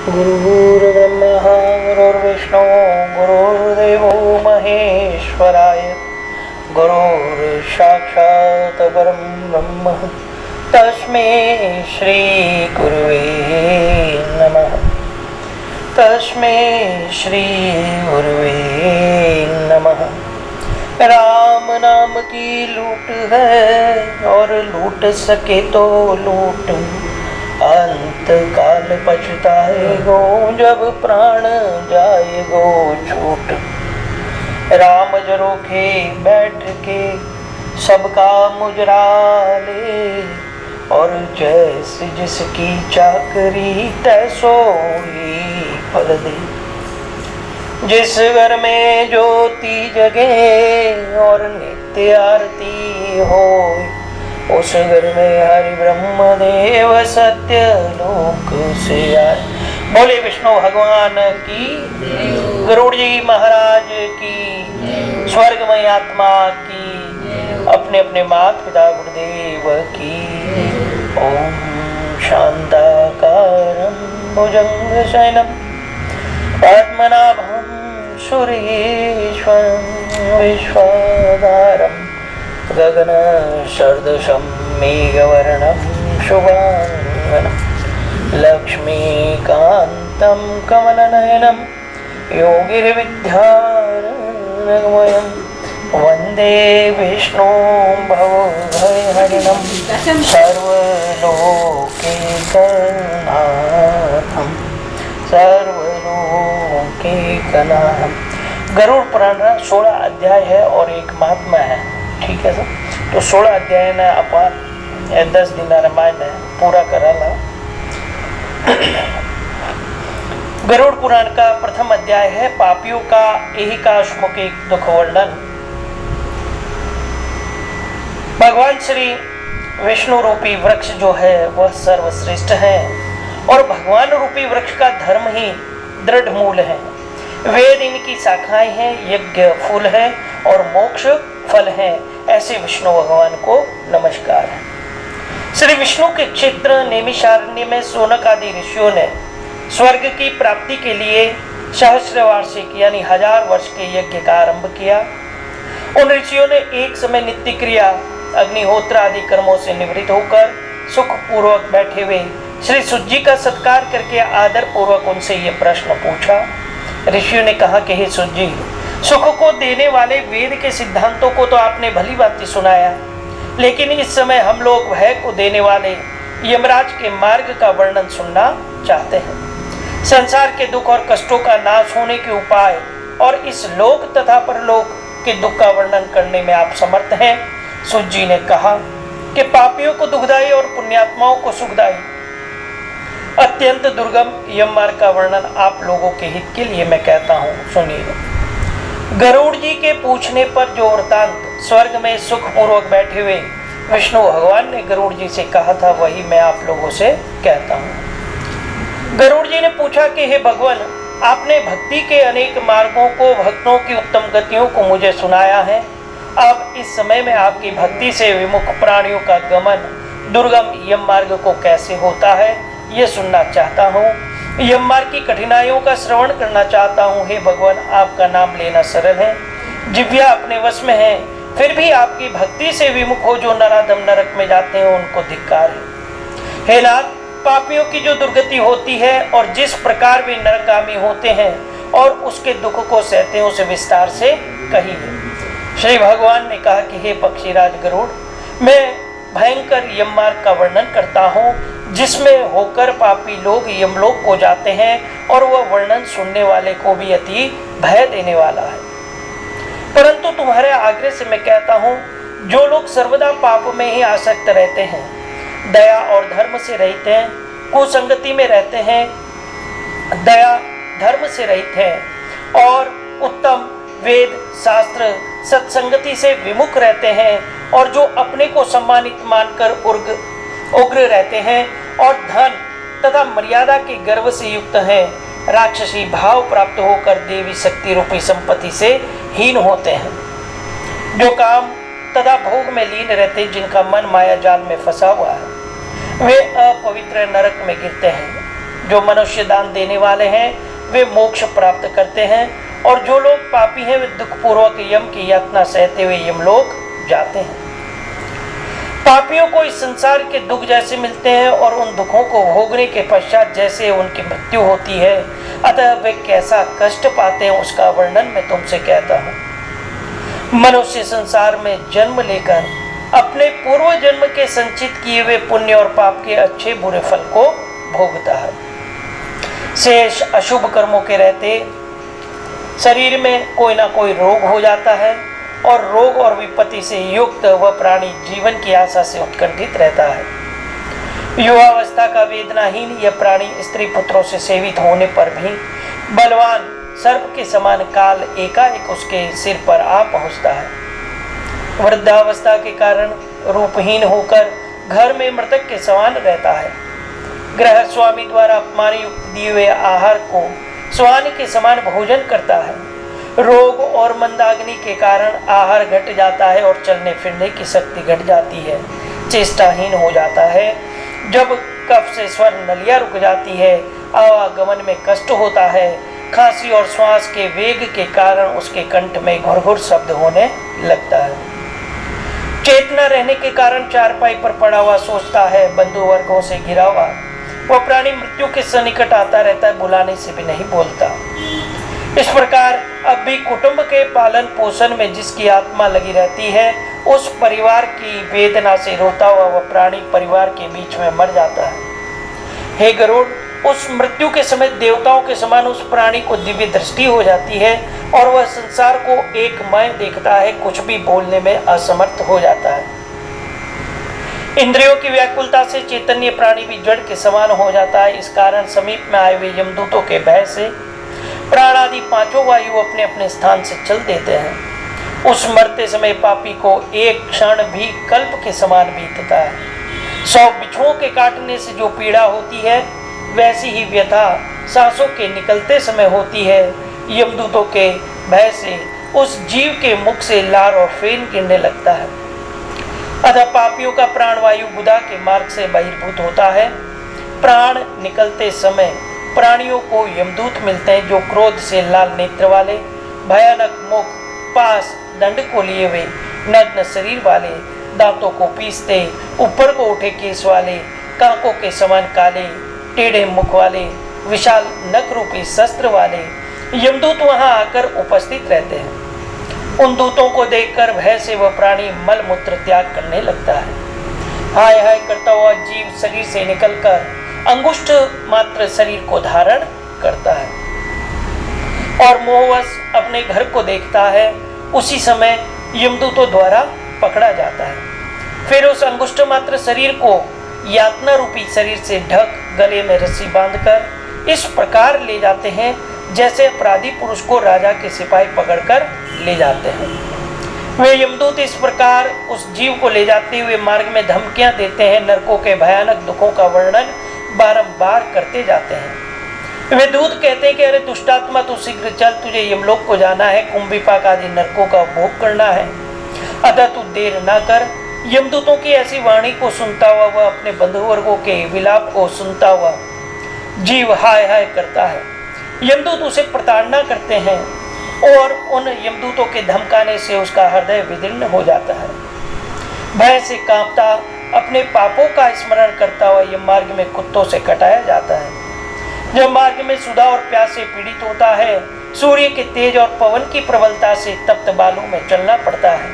गुरुर्ब्रह्मा गुरुर्विष्णु गुरुर्देवो महेश्वराय गुरुर्साक्षात् परं ब्रह्म तस्मै श्री गुरुवे नमः। तस्मै श्री गुरुवे नमः। राम नाम की लूट है और लूट सके तो लूट, अंत काल पछताएगो जब प्राण जाएगो छूट। राम जरोखे बैठ के सबका मुजरा ले, और जैसे जिसकी चाकरी तैसो ही फल दे। जिस घर में ज्योति जगे और नित्य आरती हो, उस घर में हरि ब्रह्म देव सत्य लोक से आए। बोले विष्णु भगवान की, गरुड़ जी महाराज की, स्वर्गमय आत्मा की, अपने अपने माता पिता गुरुदेव की। ओम शांताकारं भुजंग शयनं पद्मनाभं सुरेश्वरं विश्वधारं गगन सदृशं मेघवर्णं शुभांगनं लक्ष्मीकान्तं कमलनयनं योगिर्विद्यारण्यं वन्दे विष्णुं भवभयहरिणं सर्वलोकैकनाथं। गरुड़ पुराण 16 अध्याय है और एक महात्मा है, ठीक है सर। तो 16 अध्याय ने अपन 10 दिन रामायण पूरा करा ला। गरुड़ पुराण का प्रथम अध्याय है पापियों का ऐहिकाश्मुखी दुख वर्णन। भगवान श्री विष्णु रूपी वृक्ष जो है वह सर्वश्रेष्ठ है, और भगवान रूपी वृक्ष का धर्म ही दृढ़ मूल है। वेद इनकी शाखाएं हैं, यज्ञ फूल है और मोक्ष फल है। ऐसे विष्णु भगवान को नमस्कार है। श्री विष्णु के क्षेत्र नैमिषारण्य में सोनक आदि ऋषियों ने स्वर्ग की प्राप्ति के लिए सहस्रवार्षिक यानी 1000 वर्ष के यज्ञ का आरंभ किया। उन ऋषियों ने एक समय नित्य क्रिया अग्निहोत्र आदि कर्मों से निवृत्त होकर सुख पूर्वक बैठे हुए श्री सूत जी का सत्कार करके आदर पूर्वक उनसे ये प्रश्न पूछा। ऋषियों ने कहा कि हे सूत जी, सुख को देने वाले वेद के सिद्धांतों को तो आपने भली भांति सुनाया, लेकिन इस समय हम लोग भय को देने वाले यमराज के मार्ग का वर्णन सुनना चाहते हैं। संसार के दुख और कष्टों का नाश होने के उपाय और इस लोक तथा परलोक के दुख का वर्णन करने में आप समर्थ हैं। सूत जी ने कहा कि पापियों को दुखदाई और पुण्यात्माओं को सुखदाई अत्यंत दुर्गम यम मार्ग का वर्णन आप लोगों के हित के लिए मैं कहता हूँ, सुनिए। गरुड़ जी के पूछने पर जो वृतांत स्वर्ग में सुख पूर्वक बैठे हुए विष्णु भगवान ने गरुड़ जी से कहा था, वही मैं आप लोगों से कहता हूँ। गरुड़ जी ने पूछा कि हे भगवान, आपने भक्ति के अनेक मार्गों को, भक्तों की उत्तम गतियों को मुझे सुनाया है। अब इस समय में आपकी भक्ति से विमुख प्राणियों का गमन दुर्गम यम मार्ग को कैसे होता है, ये सुनना चाहता हूँ। यम मार्ग की कठिनाइयों का श्रवण करना चाहता हूँ। हे भगवान, आपका नाम लेना सरल है, जिह्वा अपने वश में है, फिर भी आपकी भक्ति से विमुख हो जो नराधम नरक में जाते हैं उनको धिक्कार है। हे नाथ, पापियों की जो दुर्गति होती है और जिस प्रकार वे नरकामी होते हैं और उसके दुख को सहते हैं, उसे विस्तार से कहिए। श्री भगवान ने कहा कि हे पक्षीराज गरुड़, मैं भयंकर यम मार्ग का वर्णन करता हूँ, जिसमें होकर पापी लोग यमलोक को जाते हैं, और वह वर्णन सुनने वाले को भी अति भय देने वाला है। परंतु तुम्हारे आग्रह से मैं कहता हूँ, जो लोग सर्वदा पाप में ही आसक्त रहते हैं, दया और धर्म से रहित हैं, कुसंगति में रहते हैं, दया धर्म से रहित हैं और उत्तम वेद शास्त्र सत्संगति से विमुख रहते हैं, और जो अपने को सम्मानित मानकर उग्र रहते हैं और धन तथा मर्यादा के गर्व से युक्त हैं, राक्षसी भाव प्राप्त होकर देवी शक्ति रूपी संपत्ति से हीन होते हैं, जो काम तथा भोग में लीन रहते, जिनका मन माया जाल में फंसा हुआ है, वे अपवित्र नरक में गिरते हैं। जो मनुष्य दान देने वाले हैं वे मोक्ष प्राप्त करते हैं, और जो लोग पापी हैं वे दुखपूर्वक यम की यातना सहते हुए यमलोक जाते हैं। पापियों को इस संसार के दुख जैसे मिलते हैं और उन दुखों को भोगने के पश्चात जैसे उनकी मृत्यु होती है, अतः वे कैसा कष्ट पाते हैं उसका वर्णन मैं तुमसे कहता हूँ। मनुष्य संसार में जन्म लेकर अपने पूर्व जन्म के संचित किए हुए पुण्य और पाप के अच्छे बुरे फल को भोगता है। शेष अशुभ कर्मों के रहते शरीर में कोई ना कोई रोग हो जाता है, और रोग और विपत्ति से युक्त वह प्राणी जीवन की आशा से उत्कंठित रहता है। युवावस्था का वेदनाहीन यह प्राणी स्त्री पुत्रों से सेवित होने पर भी बलवान सर्प के समान काल एकाएक उसके सिर पर आ पहुंचता है। वृद्धावस्था के कारण रूपहीन होकर घर में मृतक के समान रहता है। गृह स्वामी द्वारा अपमान युक्त दिए हुए आहार को स्वान के समान भोजन करता है। रोग और मंदाग्नि के कारण आहार घट जाता है और चलने फिरने की शक्ति घट जाती है, चेष्टाहीन हो जाता है। जब कफ से स्वर नलियाँ रुक जाती है, आवागमन में कष्ट होता है। खांसी और श्वास के वेग के कारण उसके कंठ में घुरघुर शब्द होने लगता है। चेतना रहने के कारण चारपाई पर पड़ा हुआ सोचता है, बंधु वर्गों से घिरा हुआ वह प्राणी मृत्यु के सन्निकट आता रहता है, बुलाने से भी नहीं बोलता। इस प्रकार अब भी कुटुंब के पालन पोषण में जिसकी आत्मा लगी रहती है, उस परिवार की वेदना से रोता हुआ वह प्राणी परिवार के बीच में मर जाता है। हे गरुड़, उस मृत्यु के समय देवताओं के समान उस प्राणी को दिव्य दृष्टि हो जाती है और वह संसार को एकमय देखता है, कुछ भी बोलने में असमर्थ हो जाता है। इंद्रियों की व्याकुलता से चैतन्य प्राणी भी जड़ के समान हो जाता है। इस कारण समीप में आए हुए यमदूतों के भय से प्राण आदि पांचों वायु अपने अपने स्थान से चल देते हैं। उस मरते समय पापी को एक क्षण भी कल्प के समान बीतता है। 100 बिच्छुओं के काटने से जो पीड़ा होती है, वैसी ही व्यथा सांसों के निकलते समय होती है। यमदूतों के भय से उस जीव के मुख से लार और फेन गिरने लगता है। अतः पापियों का प्राणवायु बुधा के मार्ग से बहिर्भूत होता है। प्राण निकलते समय प्राणियों को यमदूत मिलते हैं, जो क्रोध से लाल नेत्र वाले, भयानक मुख, पास दंड को लिए हुए, नग्न शरीर वाले, दांतों को पीसते, ऊपर को उठे केस वाले, कांकों के समान काले, टेढ़े मुख वाले, विशाल नख रूपी शस्त्र वाले यमदूत वहां आकर उपस्थित रहते हैं। उन दूतों को देखकर भय से वह प्राणी मल मूत्र त्याग करने लगता है। हाय हाय करता हुआ जीव शरीर से निकलकर अंगुष्ठ मात्र शरीर को धारण करता है और मोहवश अपने घर को देखता है। उसी समय यमदूतों द्वारा पकड़ा जाता है। फिर उस अंगुष्ठ मात्र शरीर को यातना रूपी शरीर से ढक गले में रस्सी बांधकर इस प्रकार ले जाते हैं जैसे अपराधी पुरुष को राजा के सिपाही पकड़कर ले जाते हैं। वे यमदूत इस प्रकार उस जीव को ले जाते हुए मार्ग में धमकियां देते हैं, नरकों के भयानक दुखों का वर्णन बारंबार करते जाते हैं। वे दूत कहते हैं कि अरे दुष्टात्मा, तू शीघ्र चल, तुझे यमलोक को जाना है, कुंभिपाक आदि नरकों का भोग करना है, अतः तू देर ना कर। यमदूतों की ऐसी वाणी को सुनता हुआ वह अपने बंधुवर्गों के विलाप को सुनता हुआ जीव हाय हाय करता है। यमदूत उसे प्रताड़ना करते हैं और उन यमदूतों के धमकाने से उसका हृदय विदीर्ण हो जाता है। भय से कांपता अपने पापों का स्मरण करता हुआ यह मार्ग में कुत्तों से कटाया जाता है। जब मार्ग में सुधा और प्यास से पीड़ित होता है, सूर्य के तेज और पवन की प्रबलता से तप्त बालू में चलना पड़ता है।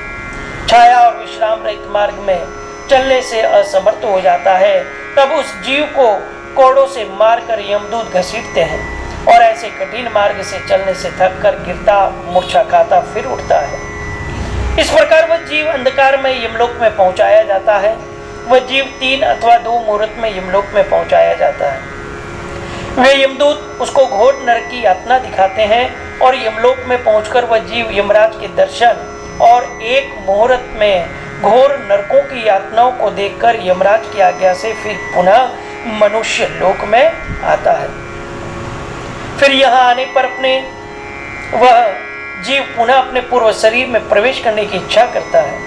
छाया और विश्राम रहित मार्ग में चलने से असमर्थ हो जाता है, तब उस जीव को कोड़ों से मारकर यमदूत घसीटते हैं और ऐसे कठिन मार्ग से चलने से थक कर गिरता, मूर्छा खाता फिर उठता है। इस प्रकार वह जीव अंधकार में यमलोक में पहुंचाया जाता है। वह जीव 3 अथवा 2 मुहूर्त में यमलोक में पहुंचाया जाता है। वे यमदूत उसको घोर नरक की यातना दिखाते हैं और यमलोक में पहुंचकर वह जीव यमराज के दर्शन और 1 मुहूर्त में घोर नरकों की यातनाओं को देखकर यमराज की आज्ञा से फिर पुनः मनुष्य लोक में आता है। फिर यहाँ आने पर वह जीव पुनः अपने पूर्व शरीर में प्रवेश करने की इच्छा करता है,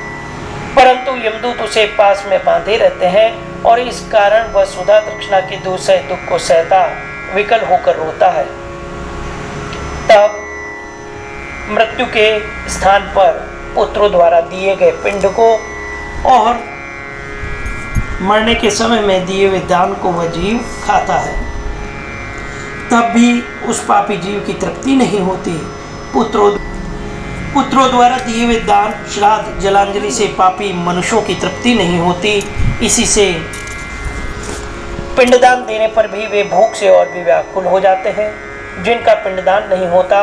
परंतु यमदूत उसे पास में बांधे रहते हैं और इस कारण वह सुधा तृष्णा के दूसरे दुख को सहता विकल होकर रोता है। तब मृत्यु के स्थान पर पुत्रों द्वारा दिए गए पिंड को और मरने के समय में दिए हुए दान को वह जीव खाता है। तब भी उस पापी जीव की तृप्ति नहीं होती। पुत्रों द्वारा दिए हुए दान, श्राद्ध, जलांजलि से पापी मनुष्यों की तृप्ति नहीं होती। इसी से पिंडदान देने पर भी वे भूख से और भी व्याकुल हो जाते हैं। जिनका पिंडदान नहीं होता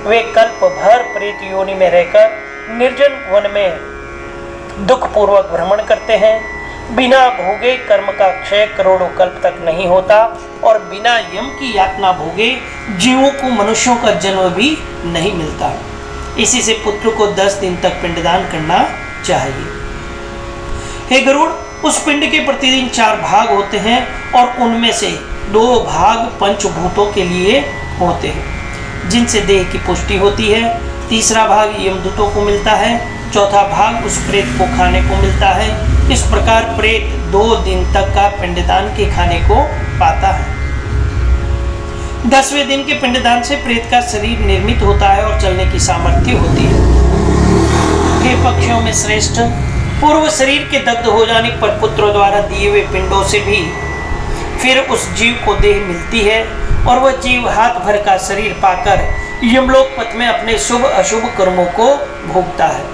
वे कल्प भर प्रेत योनि में रहकर निर्जन वन में दुख पूर्वक भ्रमण करते हैं। बिना भोगे कर्म का क्षय करोड़ों कल्प तक नहीं होता और बिना यम की यातना भोगे जीवों को मनुष्यों का जन्म भी नहीं मिलता। इसी से पुत्र को 10 दिन तक पिंडदान करना चाहिए। हे गरुड़, उस पिंड के प्रतिदिन 4 भाग होते हैं और उनमें से 2 भाग पंचभूतों के लिए होते हैं, जिनसे देह की पुष्टि होती है। तीसरा भाग यमदूतों को मिलता है। चौथा भाग उस प्रेत को खाने को मिलता है। इस प्रकार प्रेत 2 दिन तक का पिंडदान के खाने को पाता है। 10वें दिन के पिंडदान से प्रेत का शरीर निर्मित होता है और चलने की सामर्थ्य होती है। हे पक्षियों में श्रेष्ठ, पूर्व शरीर के दग्ध हो जाने पर पुत्रों द्वारा दिए हुए पिंडों से भी फिर उस जीव को देह मिलती है और वह जीव हाथ भर का शरीर पाकर यमलोक पथ में अपने शुभ अशुभ कर्मों को भोगता है।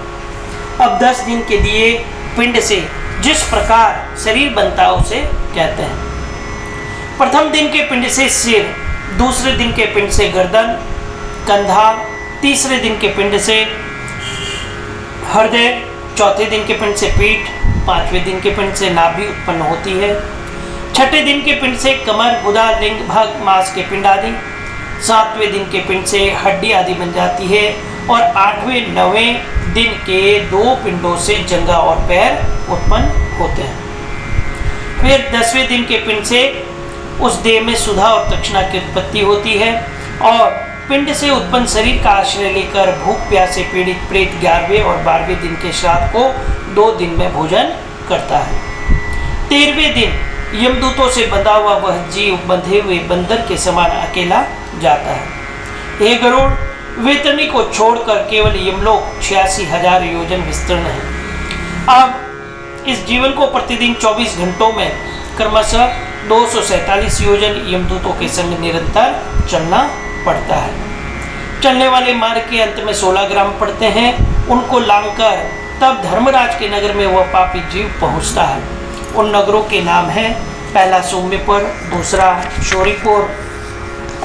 अब 10 दिन के दिए पिंड से जिस प्रकार शरीर बनता है उसे कहते हैं। प्रथम दिन के पिंड से सिर, दूसरे दिन के पिंड से गर्दन, कंधा, तीसरे दिन के पिंड से हृदय, चौथे दिन के पिंड से पीठ, 5वें दिन के पिंड से नाभि उत्पन्न होती है, 6ठे दिन के पिंड से कमर, गुदा, लिंग भाग, मांस के पिंड आदि, 7वें दिन के पिंड से हड्डी आदि बन जाती है और 8वें 9वें दिन के 2 पिंडों से जंघा और पैर उत्पन्न होते हैं। फिर 10वें दिन के पिंड से उस देह में सुधा और दक्षिणा की उत्पत्ति होती है और पिंड से उत्पन्न शरीर का आश्रय लेकर भूख प्यास से पीड़ित प्रेत 11वें और 12वें दिन के श्राद्ध को 2 दिन में भोजन करता है। 13वें दिन यमदूतों से बंधा हुआ वह जीव बंधे हुए बंदर के समान अकेला जाता है। हे गरुड़, वेतरणी को छोड़कर केवल यमलोक 86,000 योजन विस्तीर्ण है। अब इस जीवन को प्रतिदिन 24 घंटों में क्रमशः 247 योजन यमदूतों के संग निरंतर चलना पड़ता है। चलने वाले मार्ग के अंत में 16 ग्राम पड़ते हैं। उनको लांघकर तब धर्मराज के नगर में वह पापी जीव पहुंचता है। उन नगरों के नाम हैं, पहला सौम्यपुर, दूसरा शौरिपुर,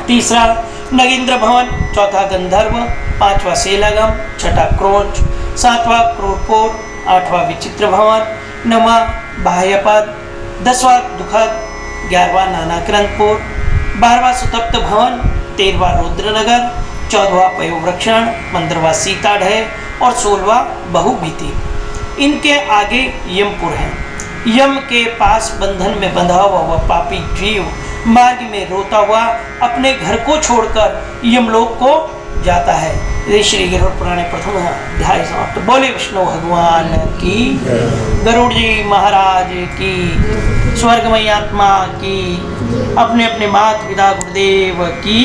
तीसरा नगेंद्र भवन, चौथा गंधर्व, 5वां सेलागम, 6ठा क्रोच, 7वां क्रूरपुर, 8वां विचित्र भवन, 9वां बाह्यपद, 10वां दुखद, 11वां नानाक्रंतपुर, 12वां सुतप्त भवन, 13वां रुद्रनगर, 14वां पयोवृक्षण, 15वां सीताढ़ और 16वां बहुभीति। इनके आगे यमपुर है। यम के पास बंधन में बंधा हुआ वह पापी जीव मार्ग में रोता हुआ अपने घर को छोड़कर यमलोक को जाता है। ये श्री गरुड़ पुराण प्रथम अध्याय समाप्त। बोले विष्णु भगवान की, गरुड़ जी महाराज की, स्वर्गमयी आत्मा की, अपने अपने माता पिता गुरुदेव की।